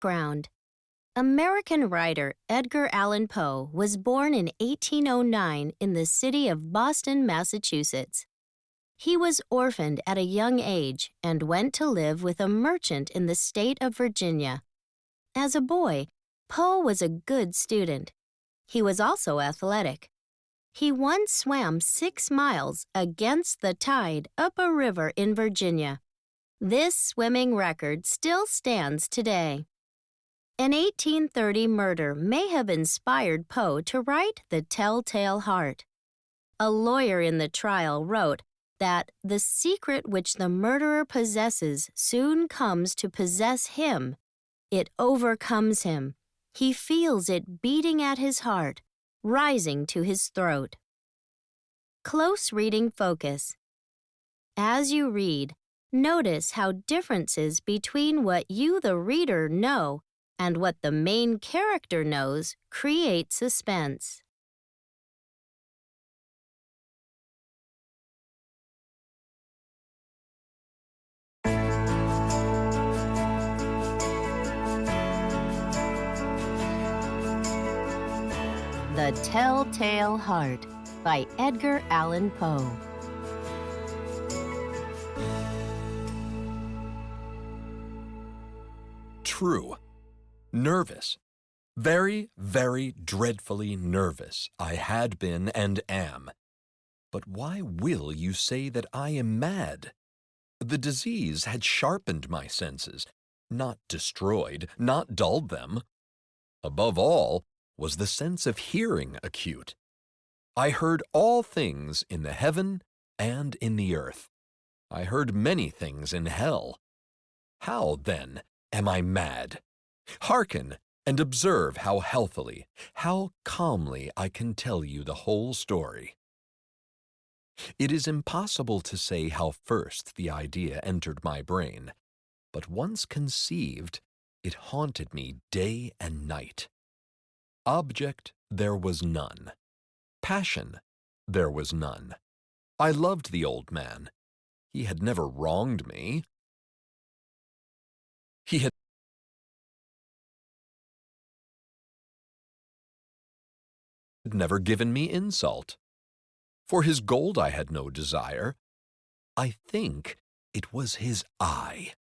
Background. American writer Edgar Allan Poe was born in 1809 in the city of Boston, Massachusetts. He was orphaned at a young age and went to live with a merchant in the state of Virginia. As a boy, Poe was a good student. He was also athletic. He once swam 6 miles against the tide up a river in Virginia. This swimming record still stands today. An 1830 murder may have inspired Poe to write The Telltale Heart. A lawyer in the trial wrote that the secret which the murderer possesses soon comes to possess him. It overcomes him. He feels it beating at his heart, rising to his throat. Close reading focus. As you read, notice how differences between what you, the reader, know and what the main character knows create suspense. The Telltale Heart by Edgar Allan Poe. True. Nervous. Very, very dreadfully nervous I had been and am. But why will you say that I am mad? The disease had sharpened my senses, not destroyed, not dulled them. Above all, was the sense of hearing acute. I heard all things in the heaven and in the earth. I heard many things in hell. How, then, am I mad? Hearken and observe how healthily, how calmly I can tell you the whole story. It is impossible to say how first the idea entered my brain, but once conceived, it haunted me day and night. Object there was none. Passion there was none. I loved the old man. He had never wronged me. He had never given me insult. For his gold I had no desire. I think it was his eye.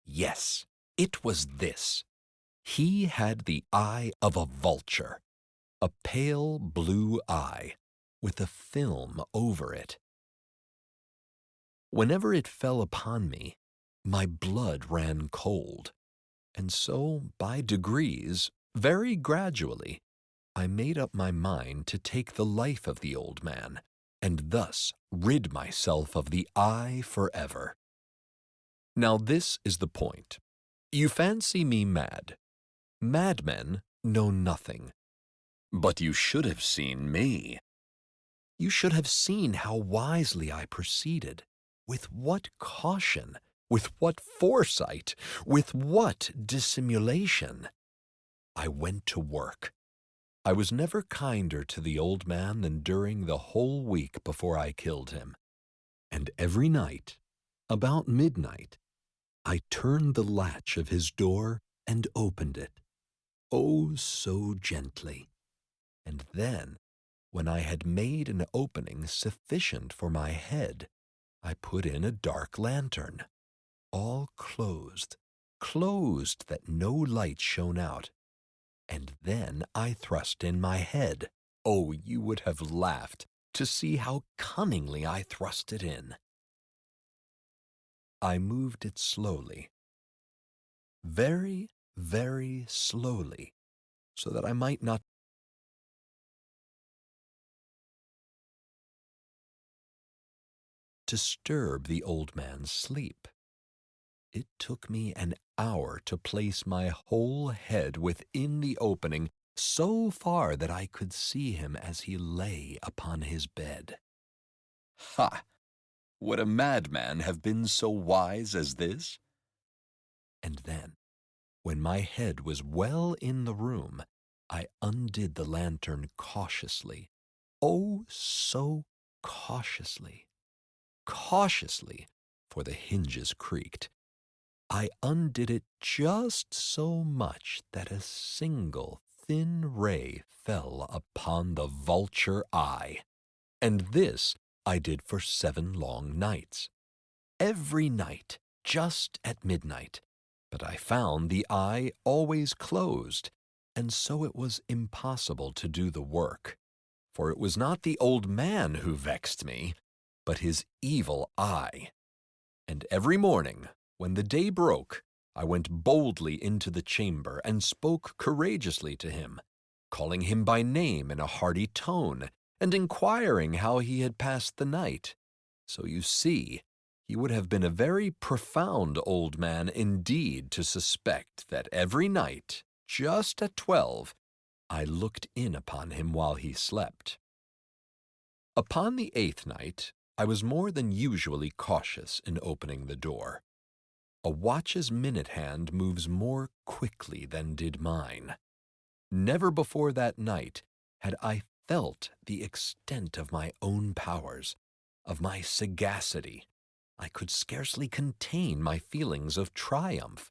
Yes, it was this. He had the eye of a vulture, a pale blue eye, with a film over it. Whenever it fell upon me, my blood ran cold, and so, by degrees, very gradually, I made up my mind to take the life of the old man, and thus rid myself of the eye forever. Now this is the point. You fancy me mad. Madmen know nothing. But you should have seen me. You should have seen how wisely I proceeded, with what caution, with what foresight, with what dissimulation. I went to work. I was never kinder to the old man than during the whole week before I killed him. And every night, about midnight, I turned the latch of his door and opened it, oh, so gently. And then, when I had made an opening sufficient for my head, I put in a dark lantern, all closed that no light shone out. And then I thrust in my head. Oh, you would have laughed to see how cunningly I thrust it in. I moved it slowly, very, very slowly, so that I might not disturb the old man's sleep. It took me an hour to place my whole head within the opening so far that I could see him as he lay upon his bed. Ha! Would a madman have been so wise as this? And then, when my head was well in the room, I undid the lantern cautiously, oh, so cautiously, for the hinges creaked, I undid it just so much that a single thin ray fell upon the vulture eye. And this I did for 7 long nights. Every night, just at midnight. But I found the eye always closed, and so it was impossible to do the work. For it was not the old man who vexed me, but his evil eye. And every morning, when the day broke, I went boldly into the chamber and spoke courageously to him, calling him by name in a hearty tone, and inquiring how he had passed the night. So you see, he would have been a very profound old man indeed to suspect that every night, just at 12, I looked in upon him while he slept. Upon the 8th night, I was more than usually cautious in opening the door. A watch's minute hand moves more quickly than did mine. Never before that night had I felt the extent of my own powers, of my sagacity. I could scarcely contain my feelings of triumph.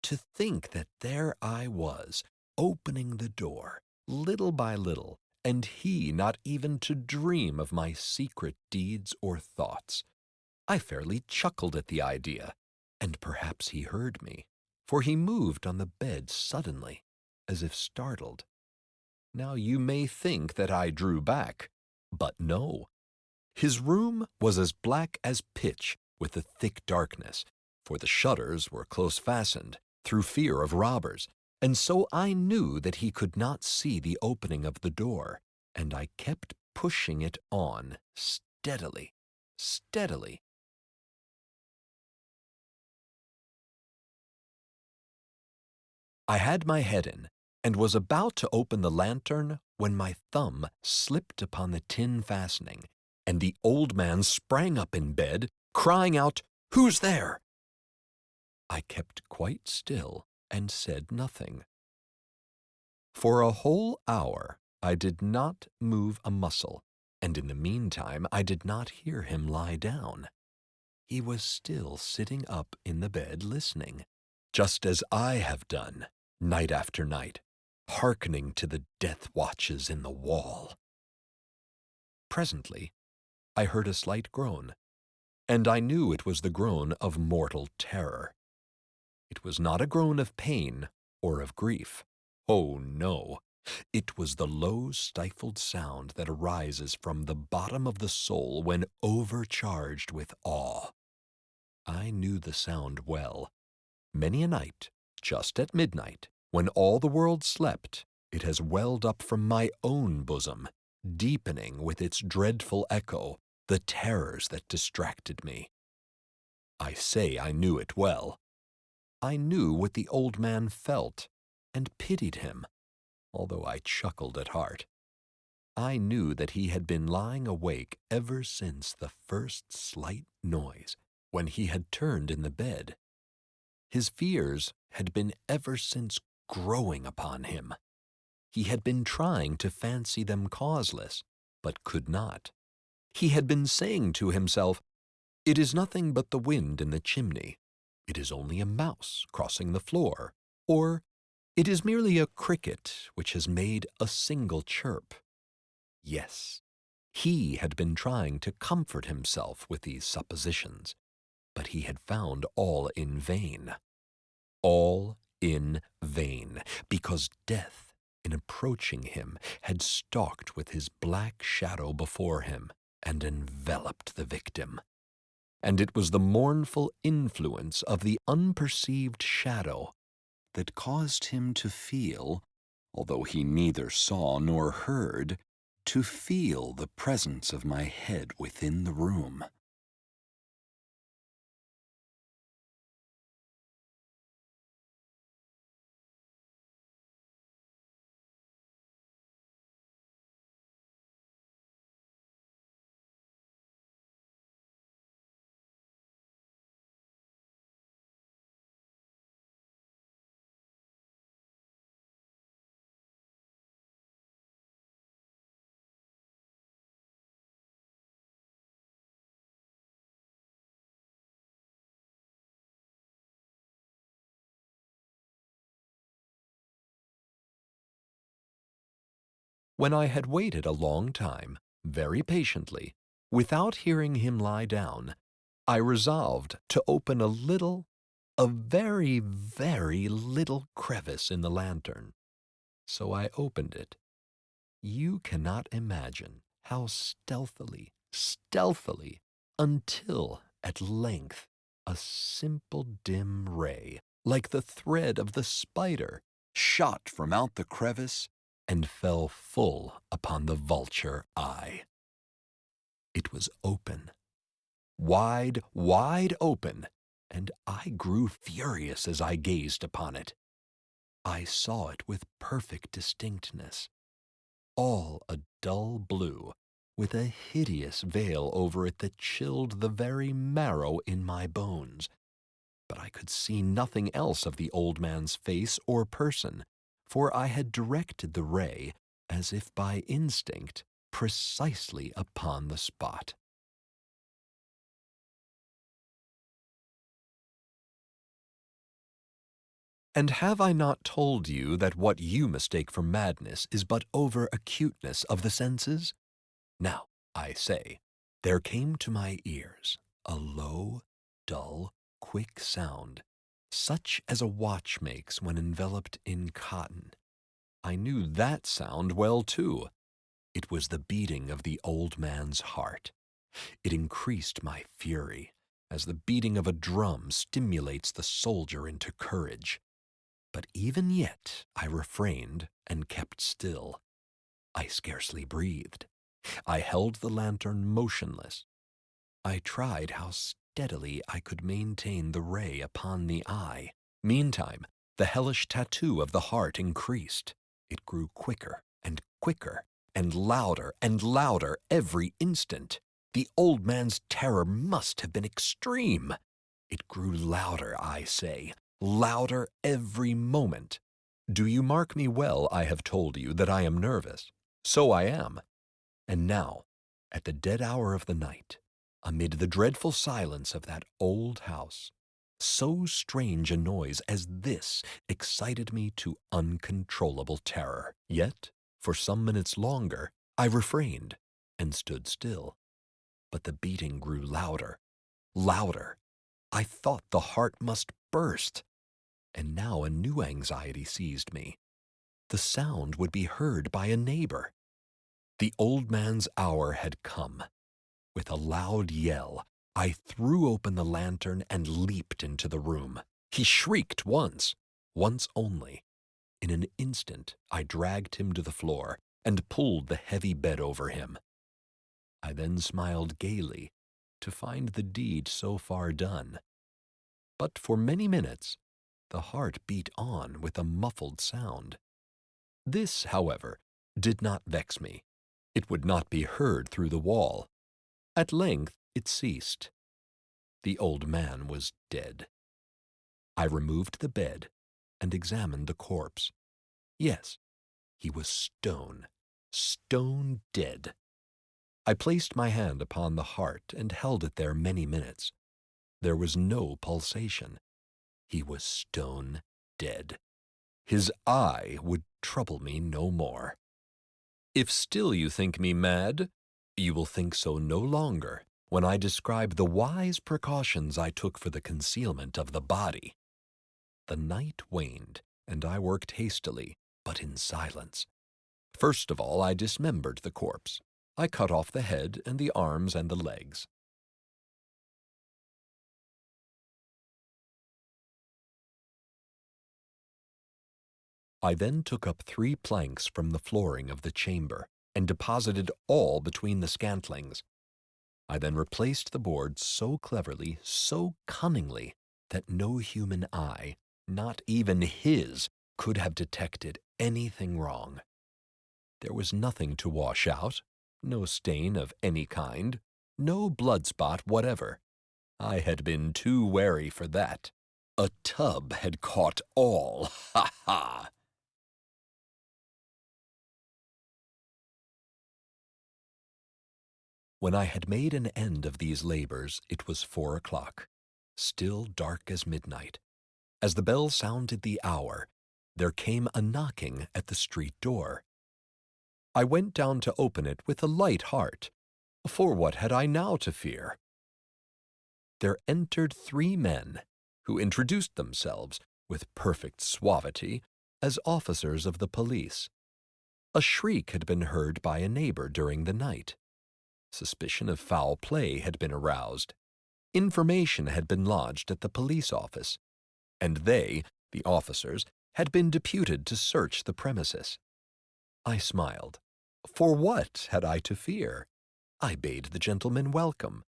To think that there I was, opening the door, little by little, and he not even to dream of my secret deeds or thoughts. I fairly chuckled at the idea, and perhaps he heard me, for he moved on the bed suddenly, as if startled. Now you may think that I drew back, but no. His room was as black as pitch with the thick darkness, for the shutters were close fastened, through fear of robbers, and so I knew that he could not see the opening of the door, and I kept pushing it on steadily, steadily. I had my head in, and was about to open the lantern when my thumb slipped upon the tin fastening, and the old man sprang up in bed, crying out, "Who's there?" I kept quite still and said nothing. For a whole hour I did not move a muscle, and in the meantime I did not hear him lie down. He was still sitting up in the bed listening, just as I have done, night after night, hearkening to the death watches in the wall. Presently I heard a slight groan, and I knew it was the groan of mortal terror. It was not a groan of pain or of grief. Oh, no. It was the low, stifled sound that arises from the bottom of the soul when overcharged with awe. I knew the sound well. Many a night, just at midnight, when all the world slept, it has welled up from my own bosom, deepening with its dreadful echo the terrors that distracted me. I say I knew it well. I knew what the old man felt, and pitied him, although I chuckled at heart. I knew that he had been lying awake ever since the first slight noise, when he had turned in the bed. His fears had been ever since growing upon him. He had been trying to fancy them causeless, but could not. He had been saying to himself, "It is nothing but the wind in the chimney. It is only a mouse crossing the floor," or "It is merely a cricket which has made a single chirp." Yes, he had been trying to comfort himself with these suppositions, but he had found all in vain. All in vain, because death, in approaching him, had stalked with his black shadow before him and enveloped the victim. And it was the mournful influence of the unperceived shadow that caused him to feel, although he neither saw nor heard, to feel the presence of my head within the room. When I had waited a long time, very patiently, without hearing him lie down, I resolved to open a very, very little crevice in the lantern. So I opened it. You cannot imagine how stealthily, until at length a simple dim ray, like the thread of the spider, shot from out the crevice and fell full upon the vulture eye. It was open, wide open, and I grew furious as I gazed upon it. I saw it with perfect distinctness, all a dull blue, with a hideous veil over it that chilled the very marrow in my bones. But I could see nothing else of the old man's face or person, for I had directed the ray, as if by instinct, precisely upon the spot. And have I not told you that what you mistake for madness is but over-acuteness of the senses? Now, I say, there came to my ears a low, dull, quick sound, such as a watch makes when enveloped in cotton. I knew that sound well, too. It was the beating of the old man's heart. It increased my fury, as the beating of a drum stimulates the soldier into courage. But even yet I refrained and kept still. I scarcely breathed. I held the lantern motionless. I tried how steadily I could maintain the ray upon the eye. Meantime, the hellish tattoo of the heart increased. It grew quicker and louder every instant. The old man's terror must have been extreme. It grew louder, I say, louder every moment. Do you mark me well? I have told you that I am nervous. So I am. And now, at the dead hour of the night, amid the dreadful silence of that old house, so strange a noise as this excited me to uncontrollable terror. Yet, for some minutes longer, I refrained and stood still. But the beating grew louder. I thought the heart must burst. And now a new anxiety seized me. The sound would be heard by a neighbor. The old man's hour had come. With a loud yell, I threw open the lantern and leaped into the room. He shrieked once only. In an instant, I dragged him to the floor and pulled the heavy bed over him. I then smiled gaily to find the deed so far done. But for many minutes, the heart beat on with a muffled sound. This, however, did not vex me. It would not be heard through the wall. At length it ceased. The old man was dead. I removed the bed and examined the corpse. Yes, he was stone dead. I placed my hand upon the heart and held it there many minutes. There was no pulsation. He was stone dead. His eye would trouble me no more. If still you think me mad, you will think so no longer when I describe the wise precautions I took for the concealment of the body. The night waned, and I worked hastily, but in silence. First of all, I dismembered the corpse. I cut off the head and the arms and the legs. I then took up 3 planks from the flooring of the chamber and deposited all between the scantlings. I then replaced the board so cleverly, so cunningly, that no human eye, not even his, could have detected anything wrong. There was nothing to wash out, no stain of any kind, no blood spot whatever. I had been too wary for that. A tub had caught all, ha ha! When I had made an end of these labors, it was 4 o'clock, still dark as midnight. As the bell sounded the hour, there came a knocking at the street door. I went down to open it with a light heart, for what had I now to fear? There entered 3 men, who introduced themselves, with perfect suavity, as officers of the police. A shriek had been heard by a neighbor during the night. Suspicion of foul play had been aroused. Information had been lodged at the police office, and they, the officers, had been deputed to search the premises. I smiled. For what had I to fear? I bade the gentleman welcome.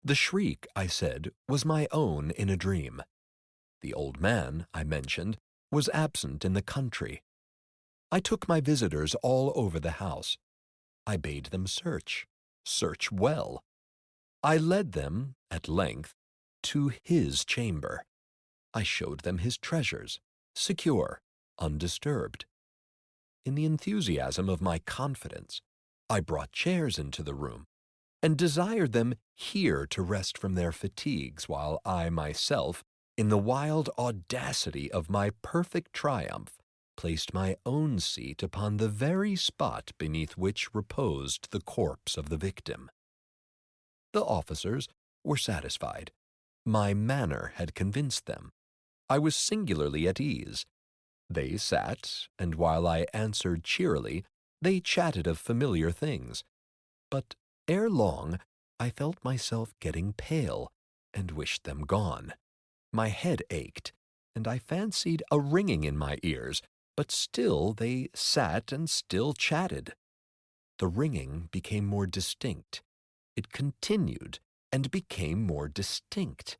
The shriek, I said, was my own in a dream. The old man, I mentioned, was absent in the country. I took my visitors all over the house. I bade them search well. I led them, at length, to his chamber. I showed them his treasures, secure, undisturbed. In the enthusiasm of my confidence, I brought chairs into the room, and desired them here to rest from their fatigues while I myself, in the wild audacity of my perfect triumph, placed my own seat upon the very spot beneath which reposed the corpse of the victim. The officers were satisfied. My manner had convinced them. I was singularly at ease. They sat, and while I answered cheerily, they chatted of familiar things. But ere long, I felt myself getting pale, and wished them gone. My head ached, and I fancied a ringing in my ears, but still they sat and still chatted. The ringing became more distinct. It continued and became more distinct.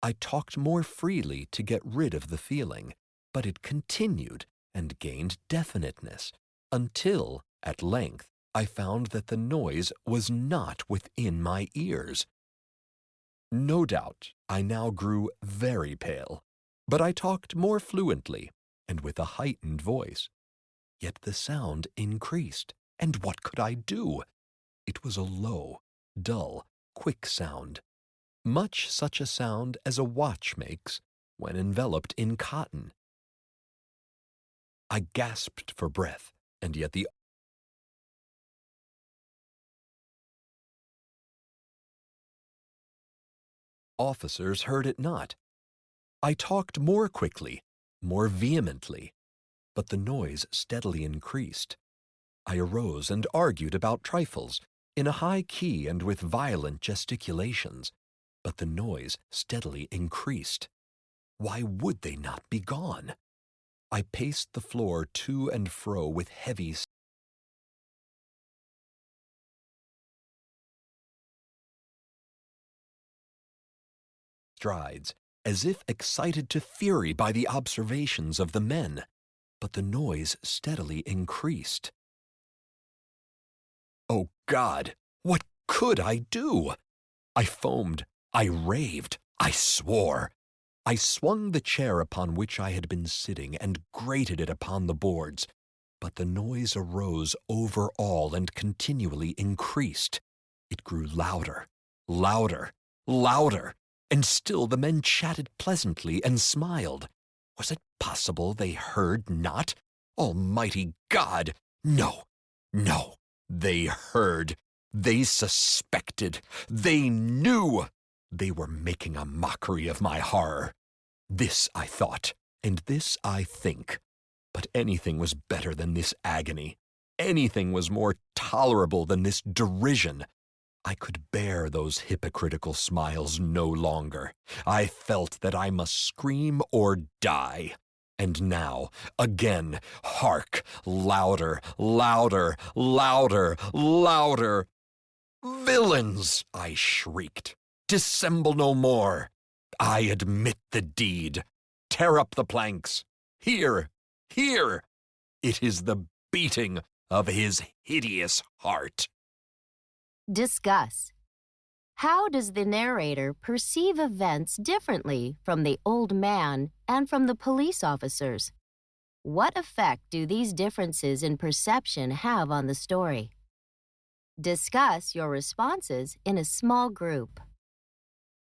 I talked more freely to get rid of the feeling, but it continued and gained definiteness, until, at length, I found that the noise was not within my ears. No doubt I now grew very pale, but I talked more fluently and with a heightened voice. Yet the sound increased, and what could I do? It was a low, dull, quick sound, much such a sound as a watch makes when enveloped in cotton. I gasped for breath, and yet the officers heard it not. I talked more quickly, more vehemently, but the noise steadily increased. I arose and argued about trifles, in a high key and with violent gesticulations, but the noise steadily increased. Why would they not be gone? I paced the floor to and fro with heavy strides, as if excited to fury by the observations of the men, but the noise steadily increased. Oh God, what could I do? I foamed, I raved, I swore. I swung the chair upon which I had been sitting and grated it upon the boards, but the noise arose over all and continually increased. It grew louder, louder, louder, and still the men chatted pleasantly and smiled. Was it possible they heard not? Almighty God! No, no, they heard. They suspected. They knew. They were making a mockery of my horror. This I thought, and this I think. But anything was better than this agony. Anything was more tolerable than this derision. I could bear those hypocritical smiles no longer. I felt that I must scream or die. And now, again, hark, louder, louder, louder, louder. Villains, I shrieked. Dissemble no more. I admit the deed. Tear up the planks. Here, here. It is the beating of his hideous heart. Discuss. How does the narrator perceive events differently from the old man and from the police officers? What effect do these differences in perception have on the story? Discuss your responses in a small group.